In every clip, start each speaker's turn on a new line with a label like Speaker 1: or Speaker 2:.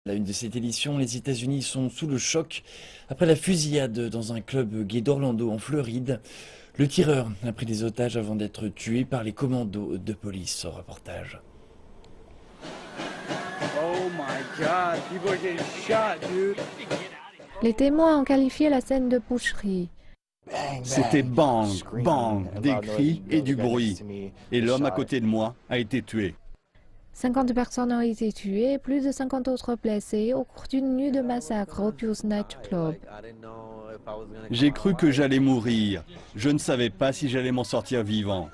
Speaker 1: À une de cette édition, les États-Unis sont sous le choc après la fusillade dans un club gay d'Orlando en Floride. Le tireur a pris des otages avant d'être tué par les commandos de police. Au reportage.
Speaker 2: Oh my God, people are getting shot, dude.
Speaker 3: Les témoins ont qualifié la scène de boucherie.
Speaker 4: C'était bang, bang, des cris et du bruit. Et l'homme à côté de moi a été tué.
Speaker 3: 50 personnes ont été tuées et plus de 50 autres blessées au cours d'une nuit de massacre au Pius Night Club.
Speaker 4: J'ai cru que j'allais mourir. Je ne savais pas si j'allais m'en sortir vivant.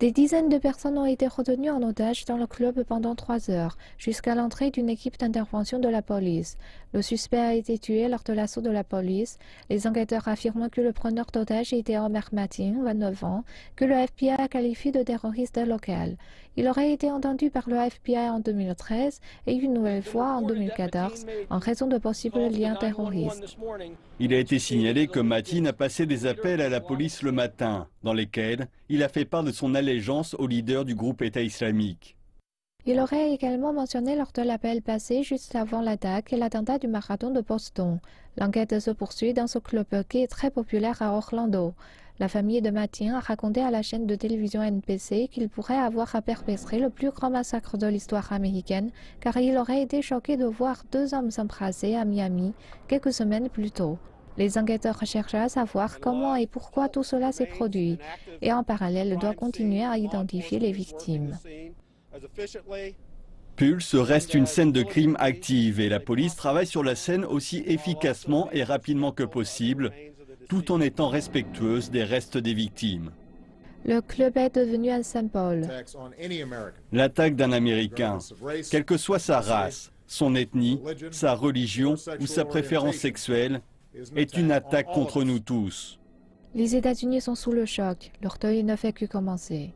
Speaker 3: Des dizaines de personnes ont été retenues en otage dans le club pendant 3 heures, jusqu'à l'entrée d'une équipe d'intervention de la police. Le suspect a été tué lors de l'assaut de la police. Les enquêteurs affirment que le preneur d'otage était Omer Mateen, 29 ans, que le FBI a qualifié de terroriste local. Il aurait été entendu par le FBI en 2013 et une nouvelle fois en 2014 en raison de possibles liens terroristes.
Speaker 4: Il a été signalé que Mateen a passé des appels à la police le matin, dans lesquels il a fait part de son allégeance au leader du groupe État islamique.
Speaker 3: Il aurait également mentionné lors de l'appel passé juste avant l'attaque et l'attentat du marathon de Boston. L'enquête se poursuit dans ce club qui est très populaire à Orlando. La famille de Mateen a raconté à la chaîne de télévision NBC qu'il pourrait avoir perpétré le plus grand massacre de l'histoire américaine car il aurait été choqué de voir 2 hommes s'embrasser à Miami quelques semaines plus tôt. Les enquêteurs cherchent à savoir comment et pourquoi tout cela s'est produit et en parallèle doivent continuer à identifier les victimes.
Speaker 4: Pulse reste une scène de crime active et la police travaille sur la scène aussi efficacement et rapidement que possible, tout en étant respectueuse des restes des victimes.
Speaker 3: Le club est devenu un symbole.
Speaker 4: L'attaque d'un Américain, quelle que soit sa race, son ethnie, sa religion ou sa préférence sexuelle, est une attaque contre nous tous.
Speaker 3: Les États-Unis sont sous le choc. Leur deuil ne fait que commencer.